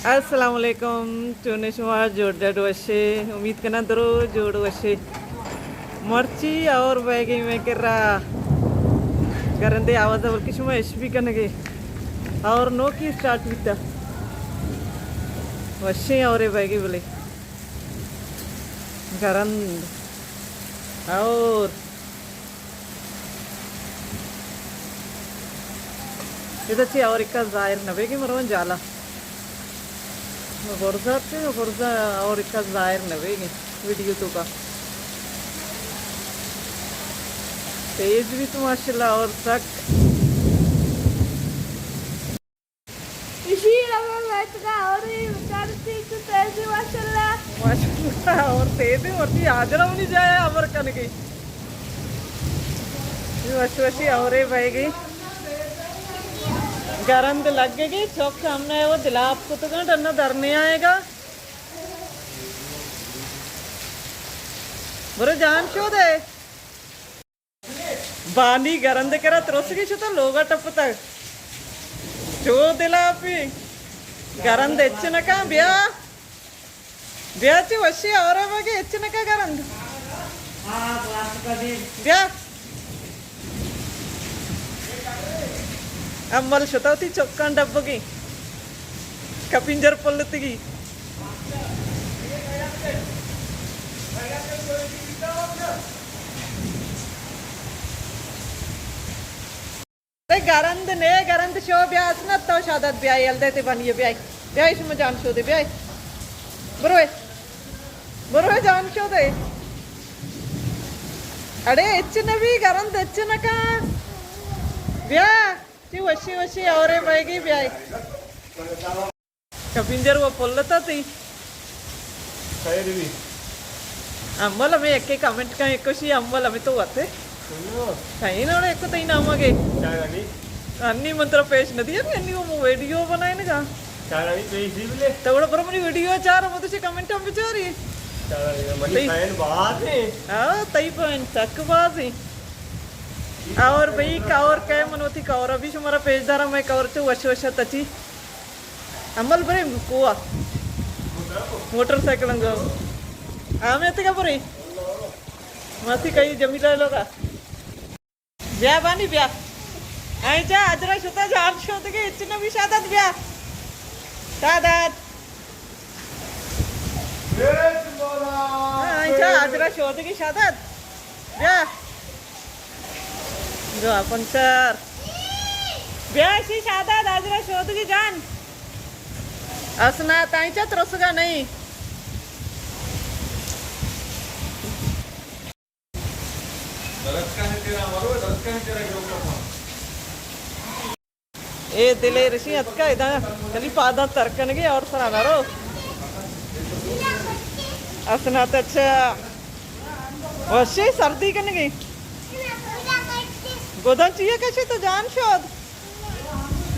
Assalamualaikum, tune semua jodoh doa उम्मीद करना दरो जोड़ वशे मर्ची और बैगी में करा करंदे आवाज और किस में एसपी करने के और नो की स्टार्ट बिता वशे और बैगी बोले करंद और इधर ची और इक्का जाहिर नवेगी मरवन जाला वर्षा और इक्का जाहिर नवेगी वीडियो तो का तेज भी तो माशाल्लाह और तक इसी रंग में का और करती तो तेज माशाल्लाह और तेज और ती आजरा नहीं जाए अमर कन की वशी और भाई गई गरंद लग गई चौक सामने है वो दिला आपको तो डरना डर नहीं आएगा बुरे जान शो दे बानी गरंद करा त्रोस की तो लोग टप तक शो दिला आपी गरंद इच्छन का ब्याह ब्याह ची वशी और बगे इच्छन का गरंद ब्याह अम्मल शतावती चौकान डब्बगी कपिंजर पल्लती गरंद ने गरंद शो ब्यास न तो शादत ब्याह यल्दे ते बनिए ब्याह ब्याह इसमें जान शो दे ब्याह बुरोए जान शो दे अरे इच्छन भी गरंद इच्छन का ब्याह ती वशी वशी और बैगी ब्याह कपिंजर वो पोलता थी अम्मल हमें एक कमेंट का एक शी अम्मल हमें तो आते कहीं ना एक तो ना मगे अन्नी मंत्र पेश नदी है अन्नी वो वीडियो बनाए ना का तगड़ा पर अपनी वीडियो चार वो तो कमेंट हम बेचारी हाँ तई पॉइंट तक बात है और भाई कावर काय मनोती कावर अभी हमारा पेज दारा मैं कावर तो वश तची अमल बरे कुआ मोटरसाइकिल अंग आमे ते का बरे माथी कई जमीला लोगा ब्याह बानी ब्याह आईचा आजरा शुता जान शोध के इतना भी शादत ब्याह शादत आईचा आजरा शोध की शादत ब्याह जो अपन सर ब्याशी शादा दाजरा शोध की जान असना ताईचा त्रसगा नहीं ए दिले ऋषि अतका इदा चली पादा तरकन के और सराना रो असना तो अच्छा वैसे सर्दी करने गई गोदा चाहिए कैसे तो जान शोध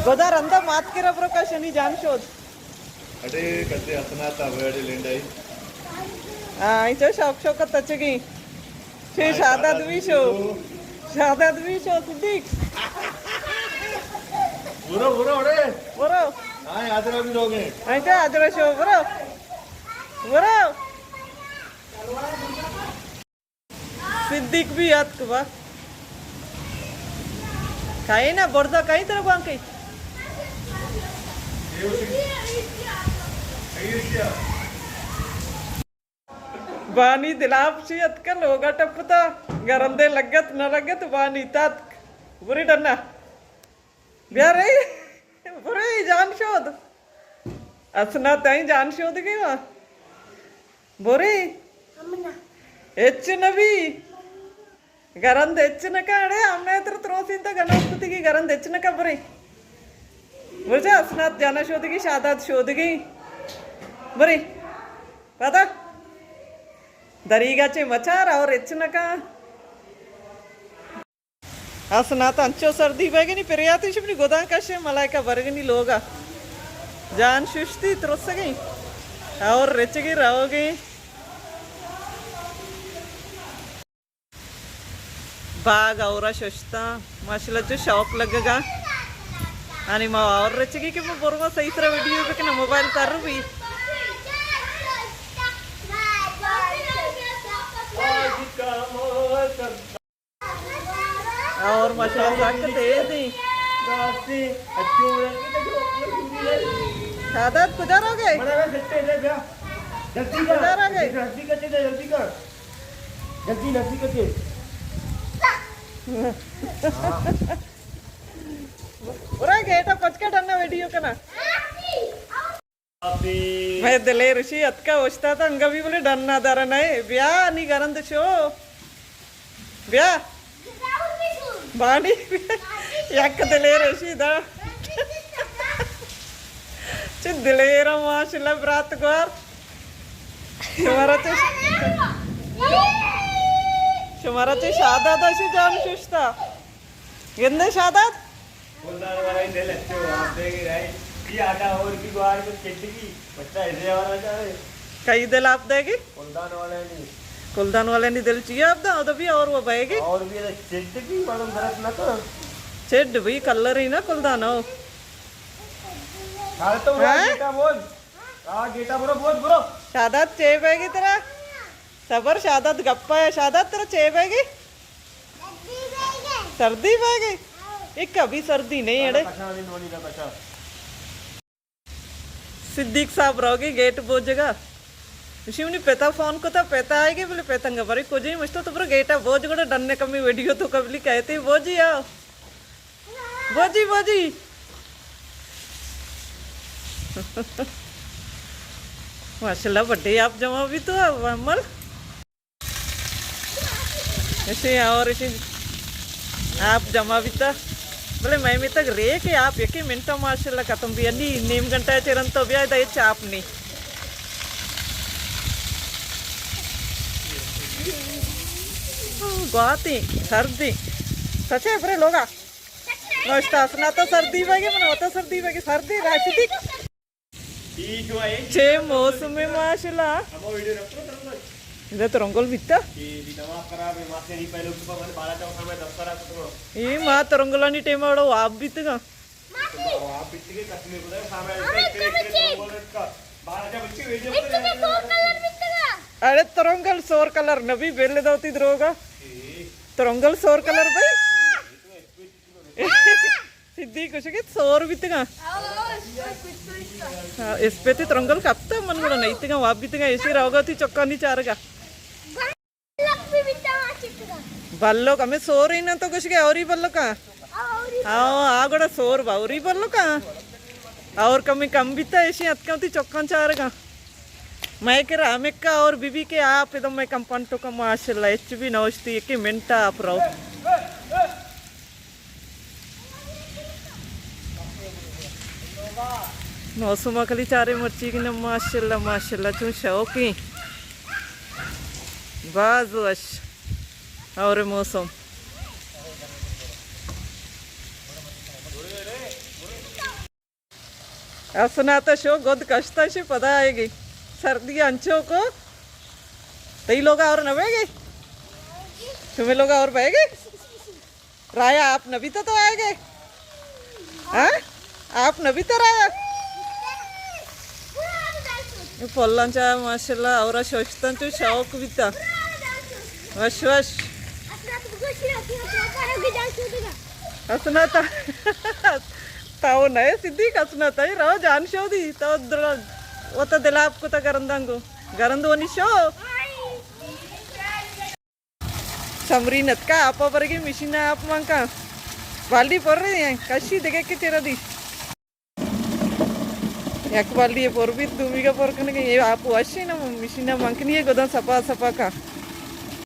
गोदा रंदा मात के रबर का शनि जान शोध अरे कते असना ता वेड़ी लेंडाई हां इतो शौक शौक तचगी छे शादा दुई शो सिद्दीक बुरो ओरे बरो हां आजरा भी लोगे हां तो आजरा शो बरो सिद्दीक भी याद कुबा कहीं ना बर्दा कहीं तरह बांग कहीं बानी दिलाप सी अतकल होगा टपता गरंदे लगत न लगत बानी तात बुरी डरना ब्याह रही बुरी जान शोध असना ताई जान शोध गई वहाँ बुरी एच नबी गरंद ಹೆಚ್ಚಿನ ಕಾಡೆ ಅಮ್ಮನೆ ಹತ್ರ ತ್ರೋಸಿಂತ ಗಣಪತಿಗೆ ಗರಂ ಹೆಚ್ಚಿನ ಕಬರಿ मुझे असनात जाना शोधगी शादात शोधगी बरी पता दरीगाचे मचार और ಹೆಚ್ಚಿನ का असनात अंचो सर्दी बैगनी पेरियाती शिपनी गोदा कशे मलाइका बरगनी लोगा जान सुस्ती त्रोस गई और रेचगी रहोगी बाग और शस्ता माशाल्लाह जो शौक लगेगा आणि मग और रचगी की मग बरोबर सईसरा व्हिडिओ पे ना मोबाईल तारू भी और मशा सकते नहीं सादात गुजार हो गए गुजार हो गए पूरा गेट पच के डरना वीडियो का ना मैं दिले ऋषि अतका वस्ता था अंगा भी बोले डरना दारा नहीं ब्याह नहीं गरंद शो ब्याह बाड़ी याक दिले ऋषि दा चित दिलेरा माशाल्लाह ब्रात गोर शुमारा ते शादात अशी जान शुष्टा गिंदे शादात कई दिल आप देगी कुलदान वाले नहीं दिल चाहिए आप तो भी और वो बहेगी और भी चेड भी मालूम दरक ना तो चेड भी कलर ही ना कुलदान हो हाल तो गेटा बोल गेटा बोल ब्रो शादात चे बहेगी तेरा सबर शादात गप्पा है शादात तेरा चे बहेगी सर्दी बहेगी एक कभी सर्दी नहीं है सिद्दीक साहब रहोगे गेट बोझेगा शिवनी पेता फोन को तो पेता आएगी बोले पेतंगा बरी कुछ ही मुझे तो गेटा बोझ को डरने कमी वीडियो तो कभी कहते बोझी आओ बोझी बोझी माशाल्लाह बड्डे आप जमा भी तो अमल ऐसे और ऐसे आप जमा भी था बोले मैं भी तक रे के आप एक ही मिनट माशाल्लाह खत्म भी अन्नी नीम घंटा चिरन तो भी आया चाप नहीं गुवाहाटी सर्दी सचे बरे लोगा नोस्ता असना तो सर्दी बगे मन होता सर्दी बगे सर्दी राशि छे मौसम में माशाल्लाह इधर तो रंगोल बिता ये माँ तो रंगोलानी टेम आवड़ो आप बितगा अरे तरंगल सोर कलर नबी बेले दौती द्रोगा तरंगल सोर कलर भाई सिद्धि कुछ के सोर बितगा इस पे ती तरंगल कपता मन गुड़ा नहीं तिगा वाप बितगा ऐसे रहोगा ती चक्का नहीं चारगा बल्लो का मैं सोर ही ना तो कुछ के और ही बल्लो का हाँ आगोड़ा सोर बाउरी बल्लो का और कमी कम बिता ऐसे अतका ती चक्का चारगा मैं के रामेक का और बीबी के आप एकदम मैं कंपन तो का माशाल्लाह एच भी नौस्ती एक मिनट आप रहो मौसम कली चारे मर्ची की न माशाल्लाह माशाल्लाह तू शौकी बाज वश और मौसम असना तो शो गोद कष्टा से पता आएगी सर्दी अंचों को कई लोग और नवेगे तुम्हें लोग और बहेगे राया आप नबी तो आएगे हाँ आप नबी तो राया पोल्लांचा माशाल्लाह और शोषता तू शौक बिता वश वश असना ताओ नए सिद्धि कसना ताई रहो जान शोधी तो वो तो दिला आपको तो गरंदांगो गरंदो निशो समरी नतका आप बरगी मिशीन आप मंका बाल्टी पर रही है कशी देखे के तेरा दी एक बाल्टी ये पर भी दूमी का पर करने के ये आप वशी ना मिशीन मंकनी है गोदा सपा सपा का